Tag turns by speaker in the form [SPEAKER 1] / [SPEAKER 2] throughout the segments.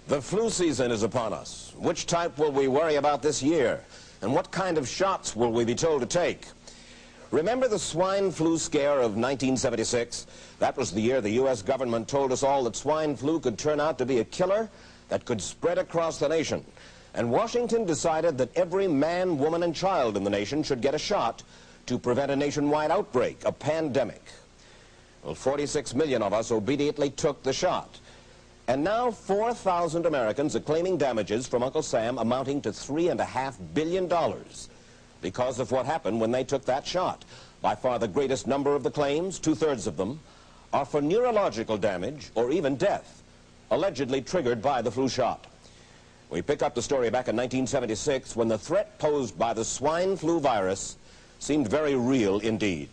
[SPEAKER 1] The flu season is upon us. Which type will we worry about this year? And what kind of shots will we be told to take? Remember the swine flu scare of 1976? That was the year the U.S. government told us all that swine flu could turn out to be a killer that could spread across the nation. And Washington decided that every man, woman, and child in the nation should get a shot to prevent a nationwide outbreak, a pandemic. Well, 46 million of us obediently took the shot. And now 4,000 Americans are claiming damages from Uncle Sam amounting to $3.5 billion because of what happened when they took that shot. By far the greatest number of the claims, 2/3 of them, are for neurological damage or even death, allegedly triggered by the flu shot. We pick up the story back in 1976 when the threat posed by the swine flu virus seemed very real indeed.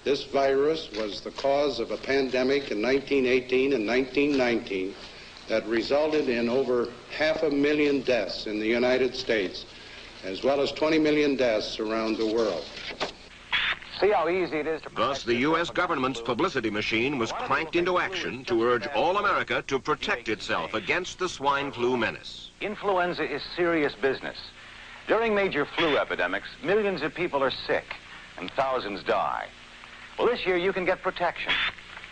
[SPEAKER 2] This virus was the cause of a pandemic in 1918 and 1919 that resulted in over 500,000 deaths in the United States, as well as 20 million deaths around the world.
[SPEAKER 3] See how easy it is to...
[SPEAKER 4] Thus, the U.S. government's publicity machine was cranked into action to urge all America to protect itself against the swine flu menace.
[SPEAKER 3] Influenza is serious business. During major flu epidemics, millions of people are sick and thousands die. Well, this year you can get protection.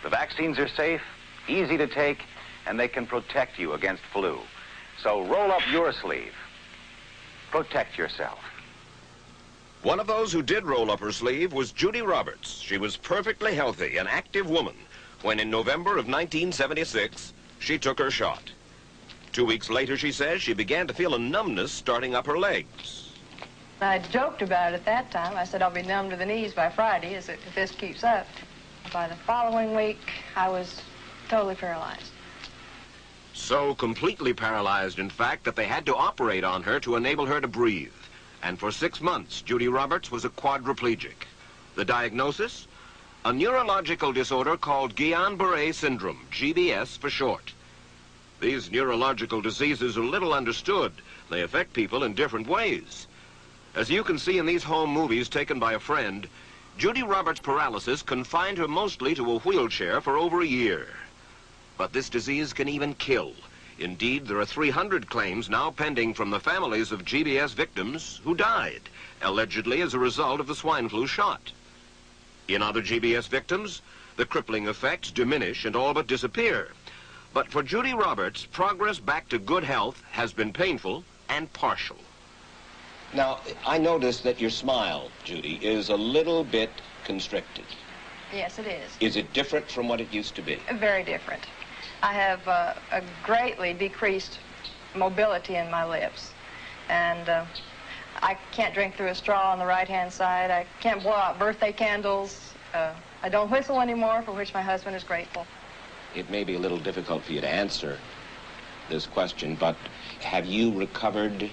[SPEAKER 3] The vaccines are safe, easy to take, and they can protect you against flu. So roll up your sleeve. Protect yourself.
[SPEAKER 4] One of those who did roll up her sleeve was Judy Roberts. She was perfectly healthy, an active woman, when in November of 1976, she took her shot. 2 weeks later, she says, she began to feel a numbness starting up her legs.
[SPEAKER 5] I joked about it at that time. I said I'll be numb to the knees by Friday if this keeps up. By the following week, I was totally paralyzed.
[SPEAKER 4] So completely paralyzed, in fact, that they had to operate on her to enable her to breathe. And for 6 months, Judy Roberts was a quadriplegic. The diagnosis? A neurological disorder called Guillain-Barré syndrome, GBS for short. These neurological diseases are little understood. They affect people in different ways. As you can see in these home movies taken by a friend, Judy Roberts' paralysis confined her mostly to a wheelchair for over a year. But this disease can even kill. Indeed, there are 300 claims now pending from the families of GBS victims who died, allegedly as a result of the swine flu shot. In other GBS victims, the crippling effects diminish and all but disappear. But for Judy Roberts, progress back to good health has been painful and partial.
[SPEAKER 1] Now, I noticed that your smile, Judy, is a little bit constricted.
[SPEAKER 5] Yes, it is.
[SPEAKER 1] Is it different from what it used to be?
[SPEAKER 5] Very different. I have a greatly decreased mobility in my lips. And I can't drink through a straw on the right-hand side. I can't blow out birthday candles. I don't whistle anymore, for which my husband is grateful.
[SPEAKER 1] It may be a little difficult for you to answer this question, but have you recovered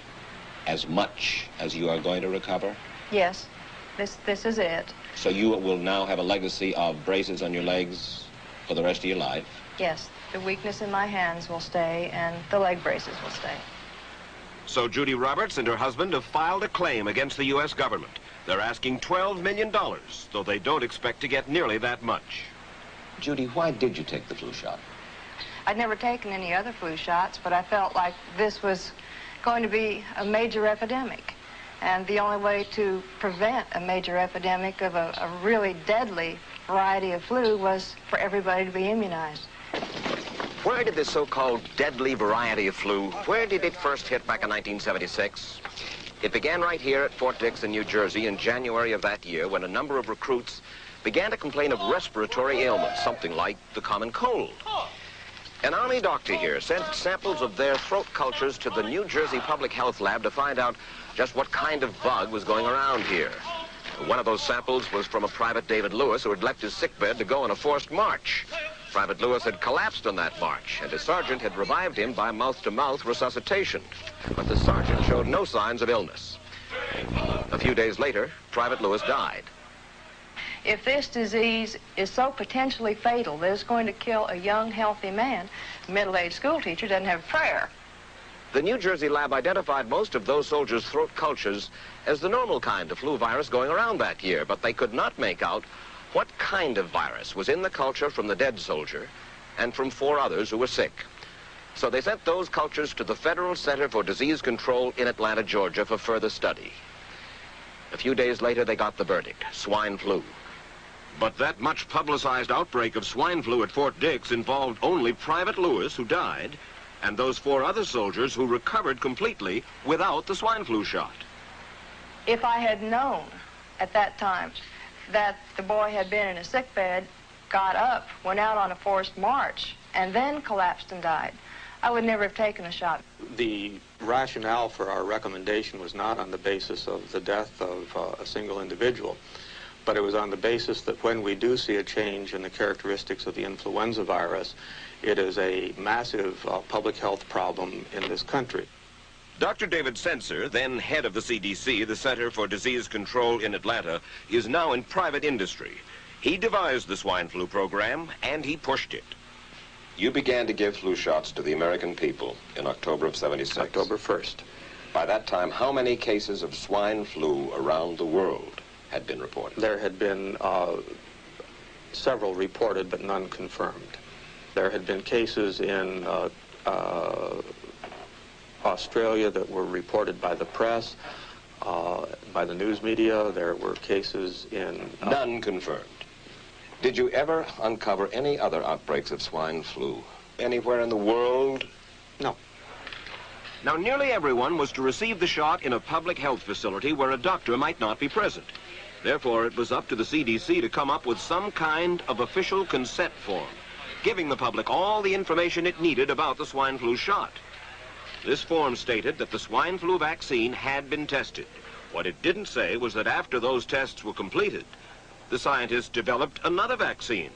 [SPEAKER 1] as much as you are going to recover?
[SPEAKER 5] Yes, this is it.
[SPEAKER 1] So you will now have a legacy of braces on your legs for the rest of your life?
[SPEAKER 5] Yes, the weakness in my hands will stay and the leg braces will stay.
[SPEAKER 4] So Judy Roberts and her husband have filed a claim against the U.S. government. They're asking $12 million, though they don't expect to get nearly that much.
[SPEAKER 1] Judy, why did you take the flu shot?
[SPEAKER 5] I'd never taken any other flu shots, but I felt like this was going to be a major epidemic. And the only way to prevent a major epidemic of a really deadly variety of flu was for everybody to be immunized.
[SPEAKER 4] Where did this so-called deadly variety of flu, where did it first hit back in 1976? It began right here at Fort Dix in New Jersey in January of that year when a number of recruits began to complain of respiratory ailments, something like the common cold. An Army doctor here sent samples of their throat cultures to the New Jersey Public Health Lab to find out just what kind of bug was going around here. One of those samples was from a Private David Lewis who had left his sickbed to go on a forced march. Private Lewis had collapsed on that march, and his sergeant had revived him by mouth-to-mouth resuscitation. But the sergeant showed no signs of illness. A few days later, Private Lewis died.
[SPEAKER 5] If this disease is so potentially fatal that it's going to kill a young, healthy man, a middle-aged school teacher doesn't have prayer.
[SPEAKER 4] The New Jersey lab identified most of those soldiers' throat cultures as the normal kind of flu virus going around that year, but they could not make out what kind of virus was in the culture from the dead soldier and from 4 others who were sick. So they sent those cultures to the Federal Center for Disease Control in Atlanta, Georgia for further study. A few days later, they got the verdict: swine flu. But that much publicized outbreak of swine flu at Fort Dix involved only Private Lewis, who died, and those 4 other soldiers who recovered completely without the swine flu shot.
[SPEAKER 5] If I had known at that time that the boy had been in a sick bed, got up, went out on a forced march, and then collapsed and died, I would never have taken a shot.
[SPEAKER 6] The rationale for our recommendation was not on the basis of the death of a single individual, but it was on the basis that when we do see a change in the characteristics of the influenza virus, it is a massive public health problem in this country.
[SPEAKER 4] Dr. David Senser, then head of the CDC, the Center for Disease Control in Atlanta, is now in private industry. He devised the swine flu program, and he pushed it.
[SPEAKER 1] You began to give flu shots to the American people in October of '76.
[SPEAKER 6] October 1st.
[SPEAKER 1] By that time, how many cases of swine flu around the world had been reported?
[SPEAKER 6] There had been several reported, but none confirmed. There had been cases in Australia that were reported by the press, by the news media. There were cases in...
[SPEAKER 1] None confirmed. Did you ever uncover any other outbreaks of swine flu anywhere in the world?
[SPEAKER 6] No.
[SPEAKER 4] Now, nearly everyone was to receive the shot in a public health facility where a doctor might not be present. Therefore, it was up to the CDC to come up with some kind of official consent form, giving the public all the information it needed about the swine flu shot. This form stated that the swine flu vaccine had been tested. What it didn't say was that after those tests were completed, the scientists developed another vaccine,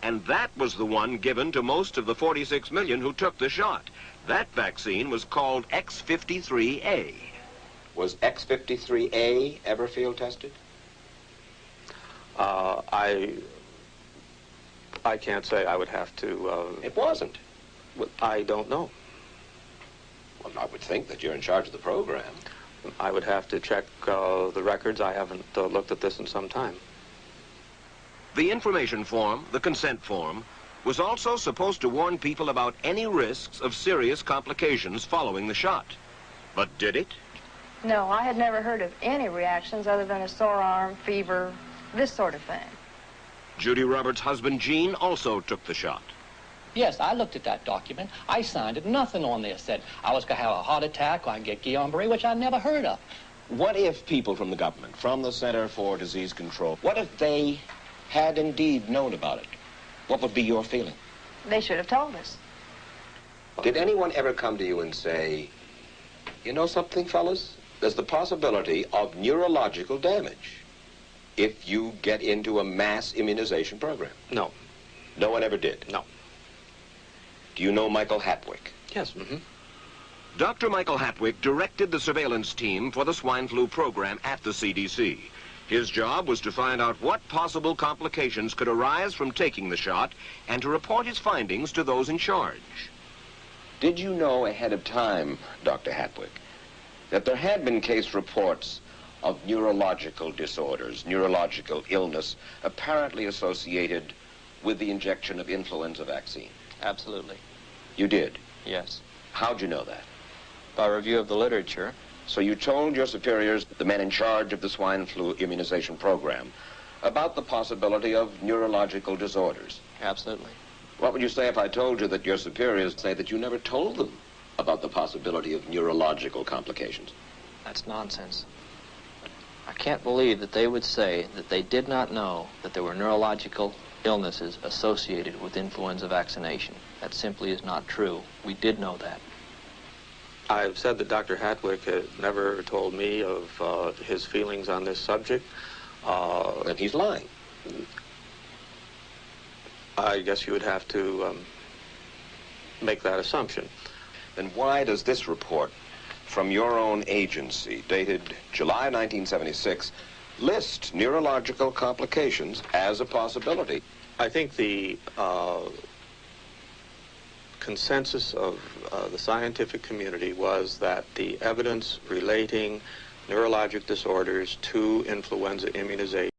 [SPEAKER 4] and that was the one given to most of the 46 million who took the shot. That vaccine was called X53A.
[SPEAKER 1] Was X53A ever field tested?
[SPEAKER 6] I can't say. I would have to...
[SPEAKER 1] It wasn't.
[SPEAKER 6] I don't know.
[SPEAKER 1] Well, I would think that you're in charge of the program.
[SPEAKER 6] I would have to check the records. I haven't looked at this in some time.
[SPEAKER 4] The information form, the consent form, was also supposed to warn people about any risks of serious complications following the shot. But did it?
[SPEAKER 5] No, I had never heard of any reactions other than a sore arm, fever, this sort of thing.
[SPEAKER 4] Judy Roberts' husband, Gene, also took the shot.
[SPEAKER 7] Yes, I looked at that document. I signed it. Nothing on there said I was going to have a heart attack or I can get Guillain-Barré, which I never heard of.
[SPEAKER 1] What if people from the government, from the Center for Disease Control, what if they had indeed known about it? What would be your feeling?
[SPEAKER 5] They should have told us.
[SPEAKER 1] Did anyone ever come to you and say, you know something, fellas? There's the possibility of neurological damage if you get into a mass immunization program?
[SPEAKER 6] No.
[SPEAKER 1] No one ever did?
[SPEAKER 6] No.
[SPEAKER 1] Do you know Michael Hatwick?
[SPEAKER 6] Yes. Mm-hmm.
[SPEAKER 4] Dr. Michael Hatwick directed the surveillance team for the swine flu program at the CDC. His job was to find out what possible complications could arise from taking the shot and to report his findings to those in charge.
[SPEAKER 1] Did you know ahead of time, Dr. Hatwick, that there had been case reports of neurological disorders, neurological illness, apparently associated with the injection of influenza vaccine?
[SPEAKER 8] Absolutely.
[SPEAKER 1] You did?
[SPEAKER 8] Yes.
[SPEAKER 1] How'd you know that?
[SPEAKER 8] By review of the literature.
[SPEAKER 1] So you told your superiors, the men in charge of the swine flu immunization program, about the possibility of neurological disorders?
[SPEAKER 8] Absolutely.
[SPEAKER 1] What would you say if I told you that your superiors say that you never told them about the possibility of neurological complications?
[SPEAKER 8] That's nonsense. I can't believe that they would say that they did not know that there were neurological illnesses associated with influenza vaccination. That simply is not true. We did know that.
[SPEAKER 6] I've said that Dr. Hatwick had never told me of his feelings on this subject.
[SPEAKER 1] And he's lying.
[SPEAKER 6] I guess you would have to make that assumption.
[SPEAKER 1] Then why does this report from your own agency, dated July 1976, list neurological complications as a possibility?
[SPEAKER 6] I think the consensus of the scientific community was that the evidence relating neurologic disorders to influenza immunization